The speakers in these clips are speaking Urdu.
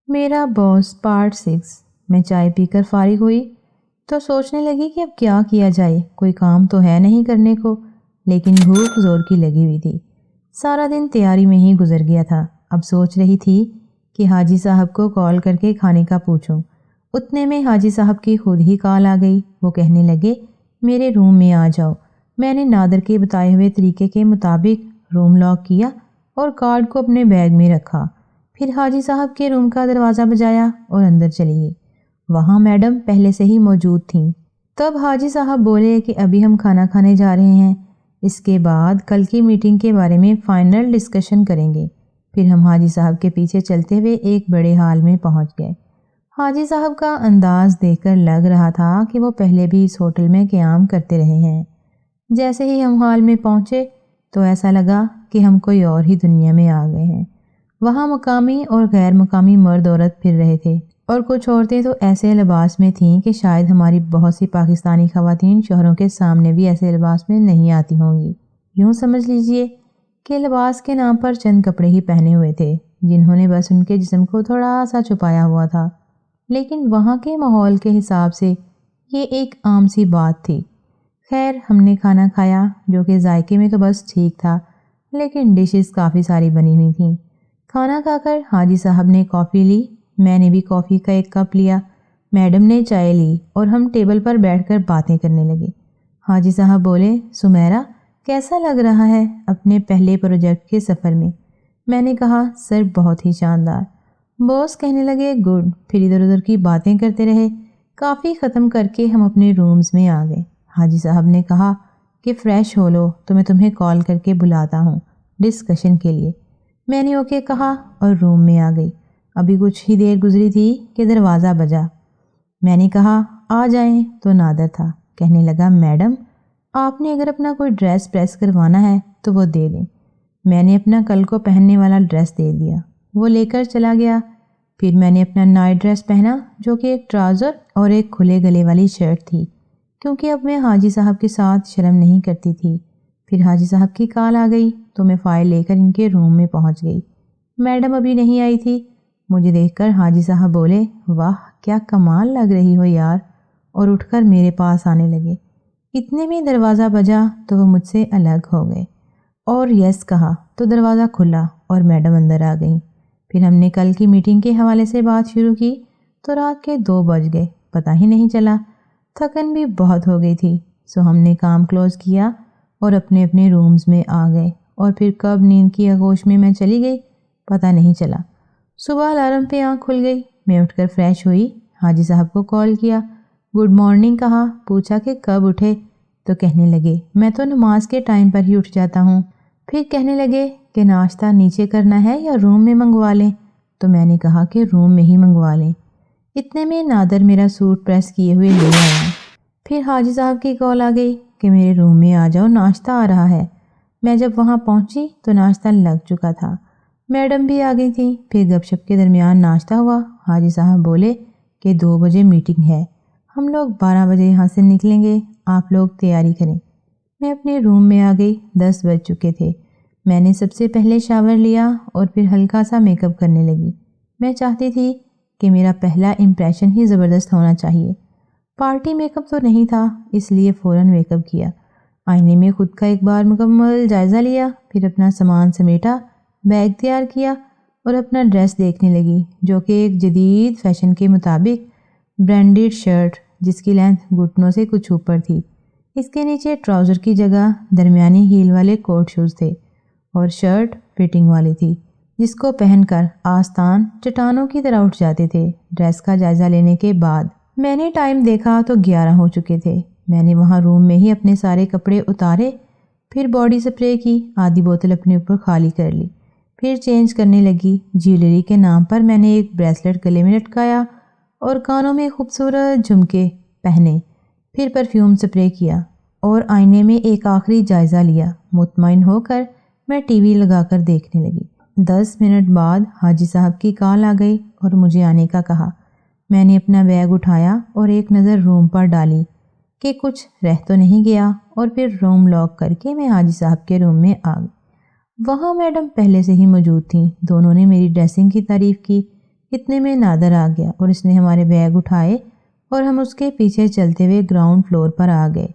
میرا باس پارٹ 6۔ میں چائے پی کر فارغ ہوئی تو سوچنے لگی کہ اب کیا کیا جائے، کوئی کام تو ہے نہیں کرنے کو، لیکن بھوک زور کی لگی ہوئی تھی۔ سارا دن تیاری میں ہی گزر گیا تھا۔ اب سوچ رہی تھی کہ حاجی صاحب کو کال کر کے کھانے کا پوچھوں۔ اتنے میں حاجی صاحب کی خود ہی کال آ گئی۔ وہ کہنے لگے میرے روم میں آ جاؤ۔ میں نے نادر کے بتائے ہوئے طریقے کے مطابق روم لاک کیا اور کارڈ کو اپنے بیگ میں رکھا، پھر حاجی صاحب کے روم کا دروازہ بجایا اور اندر چلی گئی۔ وہاں میڈم پہلے سے ہی موجود تھیں۔ تب حاجی صاحب بولے کہ ابھی ہم کھانا کھانے جا رہے ہیں، اس کے بعد کل کی میٹنگ کے بارے میں فائنل ڈسکشن کریں گے۔ پھر ہم حاجی صاحب کے پیچھے چلتے ہوئے ایک بڑے ہال میں پہنچ گئے۔ حاجی صاحب کا انداز دیکھ کر لگ رہا تھا کہ وہ پہلے بھی اس ہوٹل میں قیام کرتے رہے ہیں۔ جیسے ہی ہم ہال میں پہنچے تو ایسا لگا کہ ہم کوئی اور ہی دنیا میں آ گئے ہیں۔ وہاں مقامی اور غیر مقامی مرد عورت پھر رہے تھے، اور کچھ عورتیں تو ایسے لباس میں تھیں کہ شاید ہماری بہت سی پاکستانی خواتین شوہروں کے سامنے بھی ایسے لباس میں نہیں آتی ہوں گی۔ یوں سمجھ لیجئے کہ لباس کے نام پر چند کپڑے ہی پہنے ہوئے تھے، جنہوں نے بس ان کے جسم کو تھوڑا سا چھپایا ہوا تھا، لیکن وہاں کے ماحول کے حساب سے یہ ایک عام سی بات تھی۔ خیر، ہم نے کھانا کھایا جو کہ ذائقے میں تو بس ٹھیک تھا، لیکن ڈشز کافی ساری بنی ہوئی تھیں۔ کھانا کھا کر حاجی صاحب نے کافی لی، میں نے بھی کافی کا ایک کپ لیا، میڈم نے چائے لی اور ہم ٹیبل پر بیٹھ کر باتیں کرنے لگے۔ حاجی صاحب بولے سمیرہ کیسا لگ رہا ہے اپنے پہلے پروجیکٹ کے سفر میں؟ میں نے کہا سر بہت ہی شاندار۔ باس کہنے لگے گڈ۔ پھر ادھر ادھر کی باتیں کرتے رہے۔ کافی ختم کر کے ہم اپنے رومز میں آ گئے۔ حاجی صاحب نے کہا کہ فریش ہو لو تو میں تمہیں کال کر کے بلاتا ہوں ڈسکشن کے لیے۔ میں نے اوکے کہا اور روم میں آ گئی۔ ابھی کچھ ہی دیر گزری تھی کہ دروازہ بجا۔ میں نے کہا آ جائیں تو نادر تھا۔ کہنے لگا میڈم آپ نے اگر اپنا کوئی ڈریس پریس کروانا ہے تو وہ دے دیں۔ میں نے اپنا کل کو پہننے والا ڈریس دے دیا، وہ لے کر چلا گیا۔ پھر میں نے اپنا نائٹ ڈریس پہنا جو کہ ایک ٹراؤزر اور ایک کھلے گلے والی شرٹ تھی، کیونکہ اب میں حاجی صاحب کے ساتھ شرم نہیں کرتی تھی۔ پھر حاجی صاحب کی کال آ گئی تو میں فائل لے کر ان کے روم میں پہنچ گئی۔ میڈم ابھی نہیں آئی تھی۔ مجھے دیکھ کر حاجی صاحب بولے واہ کیا کمال لگ رہی ہو یار، اور اٹھ کر میرے پاس آنے لگے۔ اتنے میں دروازہ بجا تو وہ مجھ سے الگ ہو گئے اور یس کہا تو دروازہ کھلا اور میڈم اندر آ گئیں۔ پھر ہم نے کل کی میٹنگ کے حوالے سے بات شروع کی تو رات کے 2 بج گئے، پتہ ہی نہیں چلا۔ تھکن بھی بہت ہو گئی تھی، سو ہم نے کام کلوز کیا اور اپنے اپنے رومز میں آ گئے، اور پھر کب نیند کی آغوش میں میں چلی گئی پتہ نہیں چلا۔ صبح الارم پہ آنکھ کھل گئی۔ میں اٹھ کر فریش ہوئی، حاجی صاحب کو کال کیا، گڈ مارننگ کہا، پوچھا کہ کب اٹھے تو کہنے لگے میں تو نماز کے ٹائم پر ہی اٹھ جاتا ہوں۔ پھر کہنے لگے کہ ناشتہ نیچے کرنا ہے یا روم میں منگوا لیں؟ تو میں نے کہا کہ روم میں ہی منگوا لیں۔ اتنے میں نادر میرا سوٹ پریس کیے ہوئے لے آیا۔ پھر حاجی صاحب کی کال آ گئی کہ میرے روم میں آ جاؤ ناشتہ آ رہا ہے۔ میں جب وہاں پہنچی تو ناشتہ لگ چکا تھا، میڈم بھی آ گئی تھی۔ پھر گپ شپ کے درمیان ناشتہ ہوا۔ حاجی صاحب بولے کہ 2 بجے میٹنگ ہے، ہم لوگ 12 بجے یہاں سے نکلیں گے، آپ لوگ تیاری کریں۔ میں اپنے روم میں آ گئی، 10 بج چکے تھے۔ میں نے سب سے پہلے شاور لیا اور پھر ہلکا سا میک اپ کرنے لگی۔ میں چاہتی تھی کہ میرا پہلا امپریشن ہی زبردست ہونا چاہیے۔ پارٹی میک اپ تو نہیں تھا، اس لیے فوراً میک اپ کیا، آئینے میں خود کا ایک بار مکمل جائزہ لیا، پھر اپنا سامان سمیٹا، بیگ تیار کیا اور اپنا ڈریس دیکھنے لگی جو کہ ایک جدید فیشن کے مطابق برانڈیڈ شرٹ جس کی لینتھ گھٹنوں سے کچھ اوپر تھی، اس کے نیچے ٹراؤزر کی جگہ درمیانی ہیل والے کوٹ شوز تھے اور شرٹ فٹنگ والی تھی جس کو پہن کر آستان چٹانوں کی طرح اٹھ جاتے تھے۔ ڈریس کا جائزہ لینے کے بعد میں نے ٹائم دیکھا تو 11 ہو چکے تھے۔ میں نے وہاں روم میں ہی اپنے سارے کپڑے اتارے، پھر باڈی سپرے کی، آدھی بوتل اپنے اوپر خالی کر لی، پھر چینج کرنے لگی۔ جیولری کے نام پر میں نے ایک بریسلٹ گلے میں لٹکایا اور کانوں میں خوبصورت جھمکے پہنے، پھر پرفیوم سپرے کیا اور آئینے میں ایک آخری جائزہ لیا۔ مطمئن ہو کر میں ٹی وی لگا کر دیکھنے لگی۔ 10 منٹ بعد حاجی صاحب کی کال آ گئی اور مجھے آنے کا کہا۔ میں نے اپنا بیگ اٹھایا اور ایک نظر روم پر ڈالی کہ کچھ رہ تو نہیں گیا، اور پھر روم لاک کر کے میں حاجی صاحب کے روم میں آ گئی۔ وہاں میڈم پہلے سے ہی موجود تھیں۔ دونوں نے میری ڈریسنگ کی تعریف کی۔ اتنے میں نادر آ گیا اور اس نے ہمارے بیگ اٹھائے اور ہم اس کے پیچھے چلتے ہوئے گراؤنڈ فلور پر آ گئے۔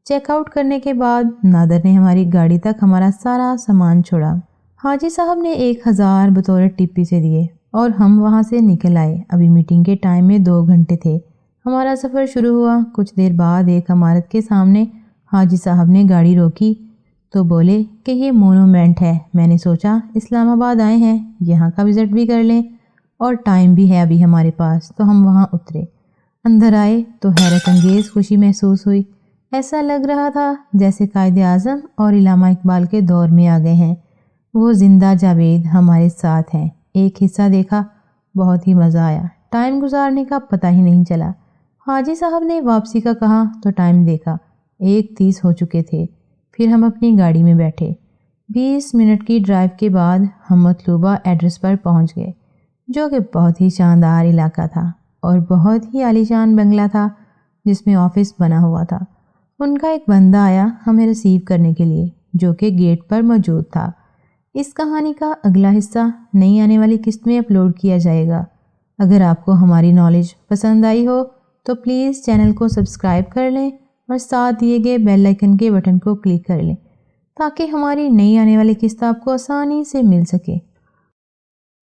چیک آؤٹ کرنے کے بعد نادر نے ہماری گاڑی تک ہمارا سارا سامان چھوڑا۔ حاجی صاحب نے 1000 بطور ٹپ سے دیے اور ہم وہاں سے نکل آئے۔ ابھی میٹنگ کے ٹائم میں 2 گھنٹے تھے۔ ہمارا سفر شروع ہوا۔ کچھ دیر بعد ایک عمارت کے سامنے حاجی صاحب نے گاڑی روکی تو بولے کہ یہ مونومنٹ ہے۔ میں نے سوچا اسلام آباد آئے ہیں، یہاں کا وزٹ بھی کر لیں اور ٹائم بھی ہے ابھی ہمارے پاس، تو ہم وہاں اترے۔ اندر آئے تو حیرت انگیز خوشی محسوس ہوئی۔ ایسا لگ رہا تھا جیسے قائد اعظم اور علامہ اقبال کے دور میں آ گئے ہیں۔ وہ زندہ جاوید ہمارے ساتھ ہیں۔ ایک حصہ دیکھا، بہت ہی مزہ آیا۔ ٹائم گزارنے کا پتہ ہی نہیں چلا۔ حاجی صاحب نے واپسی کا کہا تو ٹائم دیکھا، 1:30 ہو چکے تھے۔ پھر ہم اپنی گاڑی میں بیٹھے۔ 20 منٹ کی ڈرائیو کے بعد ہم مطلوبہ ایڈریس پر پہنچ گئے، جو کہ بہت ہی شاندار علاقہ تھا اور بہت ہی عالیشان بنگلہ تھا جس میں آفس بنا ہوا تھا۔ ان کا ایک بندہ آیا ہمیں ریسیو کرنے کے لیے، جو کہ گیٹ پر موجود تھا۔ اس کہانی کا اگلا حصہ نئی آنے والی قسط میں اپلوڈ کیا جائے گا۔ اگر آپ کو ہماری نالج پسند آئی ہو تو پلیز چینل کو سبسکرائب کر لیں اور ساتھ دیے گئے بیل آئیکن کے بٹن کو کلک کر لیں تاکہ ہماری نئی آنے والی قسط آپ کو آسانی سے مل سکے۔